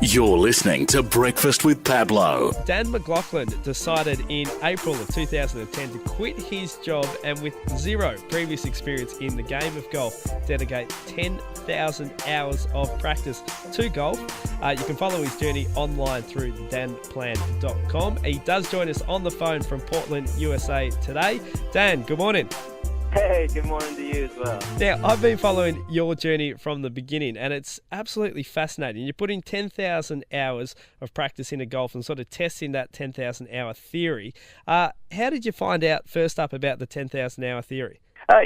You're listening to Breakfast with Pablo. Dan McLaughlin decided in April of 2010 to quit his job and with zero previous experience in the game of golf, dedicate 10,000 hours of practice to golf. You can follow his journey online through danplan.com. He does join us on the phone from Portland, USA today. Dan, good morning. Hey, good morning to you as well. Now, I've been following your journey from the beginning, and it's absolutely fascinating. You're putting 10,000 hours of practice into golf and sort of testing that 10,000-hour theory. How did you find out, first up, about the 10,000-hour theory? I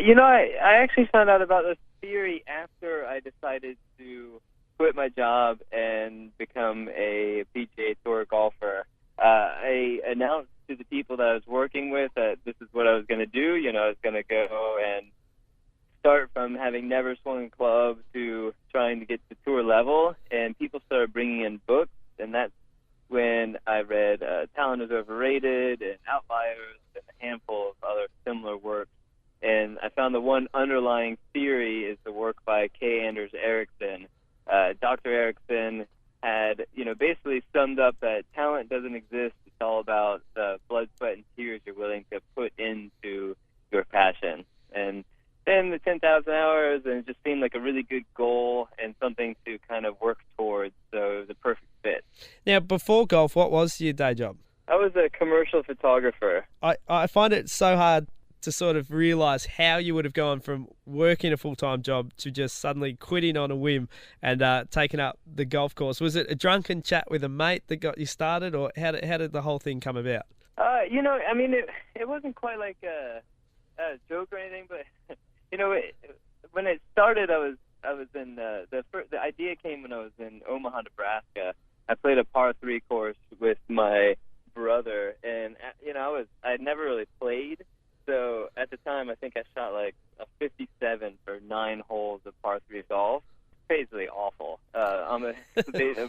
actually found out about this theory after I decided to quit my job and become a PGA Tour golfer. I announced to the people that I was working with that this is what I was going to do. I was going to go and start from having never swung a club to trying to get to tour level, and people started bringing in books, and that's when I read Talent is Overrated and Outliers and a handful of other similar works, and I found the one underlying theory is the work by K. Anders Ericsson. Dr. Ericsson had, basically summed up that talent doesn't exist. It's all about the blood, sweat, and tears you're willing to put into your passion. And then the 10,000 hours, and it just seemed like a really good goal and something to kind of work towards. So it was a perfect fit. Now, before golf, what was your day job? I was a commercial photographer. I find it so hard to sort of realise how you would have gone from working a full-time job to just suddenly quitting on a whim and taking up the golf course. Was it a drunken chat with a mate that got you started, or how did the whole thing come about? It wasn't quite like a joke or anything, but when it started, I was in the idea came when I was in Omaha, Nebraska. I played a par 3 course with my brother, and I'd never really played. So at the time, I think I shot like a 57 for 9 holes of par 3 golf. Basically awful. I'm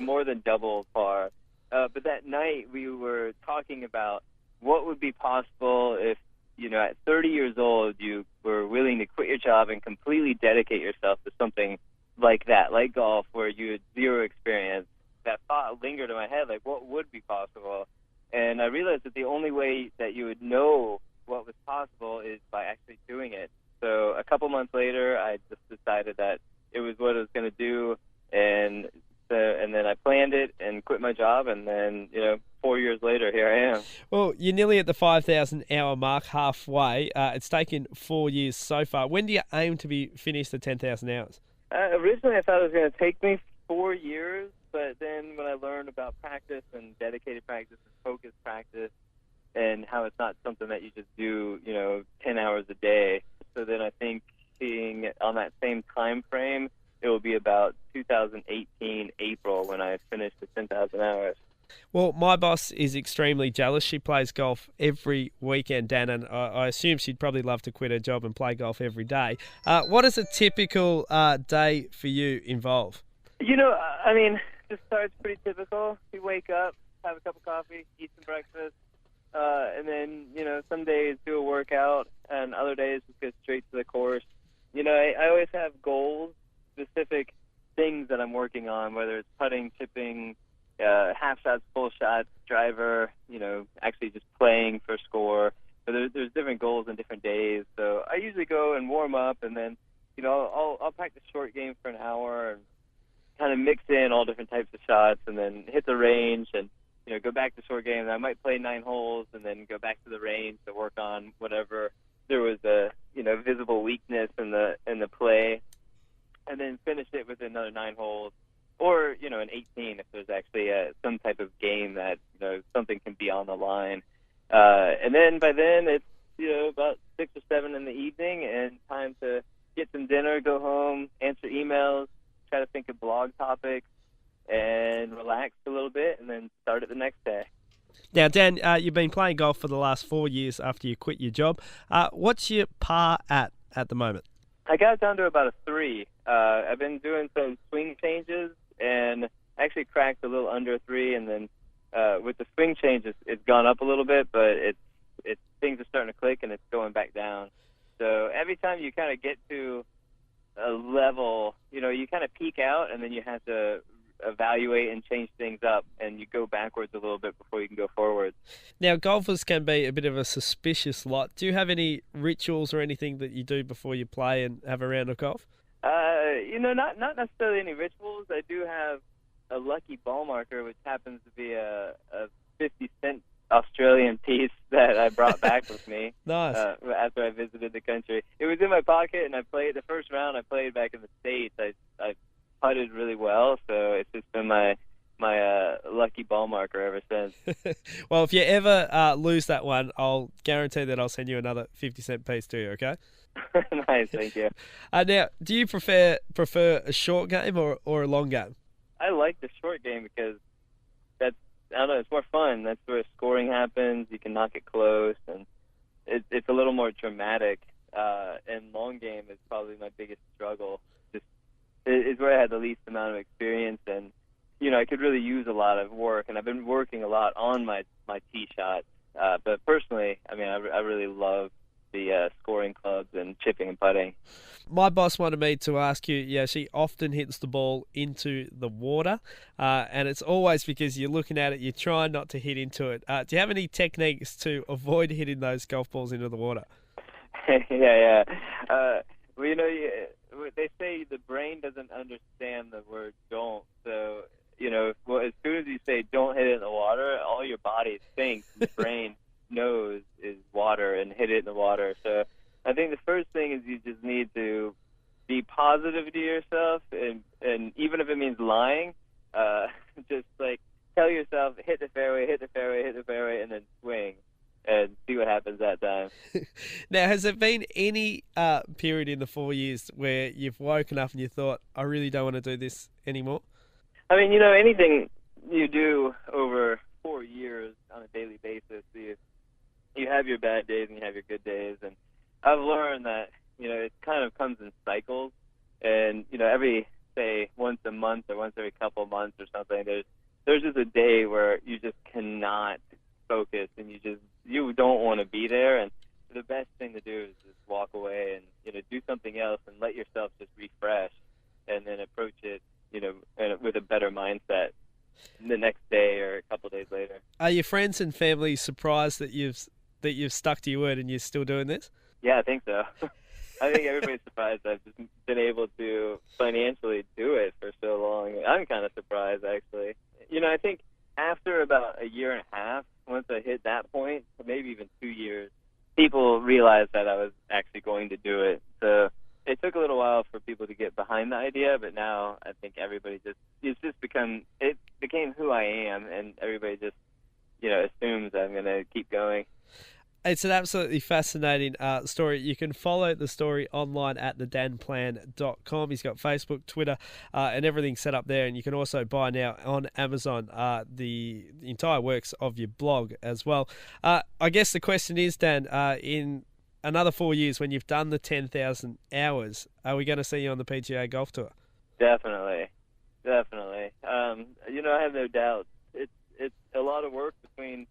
more than double par. But that night, we were talking about what would be possible if, at 30 years old, you were willing to quit your job and completely dedicate yourself to something like that, like golf, where you had zero experience. That thought lingered in my head, like what would be possible? And I realized that the only way that you would know what was possible is by actually doing it. So a couple months later, I just decided that it was what I was going to do, and then I planned it and quit my job, and then 4 years later, here I am. Well, you're nearly at the 5,000-hour mark, halfway. It's taken 4 years so far. When do you aim to be finished at 10,000 hours? Originally, I thought it was going to take me 4 years, but then when I learned about practice and dedicated practice and focused practice, and how it's not something that you just do, 10 hours a day. So then I think being on that same time frame, it will be about 2018 April when I finish the 10,000 hours. Well, my boss is extremely jealous. She plays golf every weekend, Dan, and I assume she'd probably love to quit her job and play golf every day. What does a typical day for you involve? Just starts pretty typical. You wake up, have a cup of coffee, eat some breakfast, and then, some days do a workout, and other days just go straight to the course. I always have goals, specific things that I'm working on, whether it's putting, chipping, half shots, full shots, driver, actually just playing for score. But there's different goals on different days. So I usually go and warm up, and then, I'll practice short game for an hour and kind of mix in all different types of shots, and then hit the range and go back to short game. I might play 9 holes and then go back to the range to work on whatever there was a visible weakness in the play, and then finish it with another 9 holes, or an 18 if there's actually some type of game that something can be on the line. And then by then it's about 6 or 7 in the evening, and time to get some dinner, go home, answer emails, try to think of blog topics, and relax a little bit, and then start it the next day. Now, Dan, you've been playing golf for the last 4 years after you quit your job. What's your par at the moment? I got down to about a 3. I've been doing some swing changes, and actually cracked a little under 3, and then with the swing changes, it's gone up a little bit, but it's things are starting to click, and it's going back down. So every time you kind of get to a level, you kind of peak out, and then you have to evaluate and change things up, and you go backwards a little bit before you can go forward. Now, golfers can be a bit of a suspicious lot. Do you have any rituals or anything that you do before you play and have a round of golf? Not necessarily any rituals. I do have a lucky ball marker, which happens to be a 50-cent Australian piece that I brought back with me. Nice. After I visited the country. It was in my pocket, and I played the first round I played back in the States. I putted really well, so it's just been my lucky ball marker ever since. Well, if you ever lose that one, I'll guarantee that I'll send you another 50-cent piece to you, okay? Nice, thank you. Now, do you prefer a short game or a long game? I like the short game because it's more fun. That's where scoring happens. You can knock it close, and it's a little more dramatic. And long game is probably my biggest struggle. It's where I had the least amount of experience, and I could really use a lot of work. And I've been working a lot on my tee shot. But personally, I really love the scoring clubs and chipping and putting. My boss wanted me to ask you, she often hits the ball into the water, and it's always because you're looking at it, you're trying not to hit into it. Do you have any techniques to avoid hitting those golf balls into the water? Yeah. They say the brain doesn't understand the word don't. So, as soon as you say don't hit it in the water, all your body thinks the brain knows is water and hit it in the water. So I think the first thing is you just need to be positive to yourself, and even if it means lying, just tell yourself hit the fairway, and then swing and see what happens that time. Now, has there been any period in the 4 years where you've woken up and you thought, I really don't want to do this anymore? Anything you do over 4 years on a daily basis, you have your bad days and you have your good days, and I've learned that it kind of comes in cycles, and every, say, once a month or once every couple of months or something, there's just a day where you just cannot focus, and you don't want to be there, and the best thing to do is just walk away and do something else and let yourself just refresh, and then approach it with a better mindset the next day or a couple of days later. Are your friends and family surprised that you've stuck to your word and you're still doing this? Yeah, I think so. I think everybody's surprised I've just been able to financially do it for so long. I'm kind of surprised, actually. I think after about a year and a half, once I hit that point, maybe even 2 years, people realized that I was actually going to do it. So it took a little while for people to get behind the idea, but now I think it became who I am, and everybody just, assumes I'm going to keep going. It's an absolutely fascinating story. You can follow the story online at thedanplan.com. He's got Facebook, Twitter, and everything set up there. And you can also buy now on Amazon the entire works of your blog as well. I guess the question is, Dan, in another 4 years when you've done the 10,000 hours, are we going to see you on the PGA Golf Tour? Definitely. I have no doubt. It's a lot of work between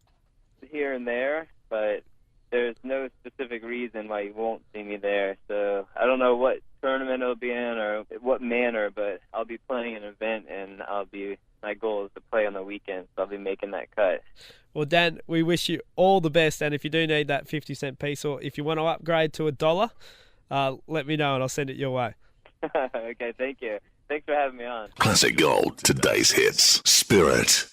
here and there, but there's no specific reason why you won't see me there. So I don't know what tournament it'll be in or what manner, but I'll be playing an event, and my goal is to play on the weekend, so I'll be making that cut. Well, Dan, we wish you all the best, and if you do need that 50-cent piece, or if you want to upgrade to $1, let me know and I'll send it your way. Okay, thank you. Thanks for having me on. Classic Gold, today's hits. Spirit.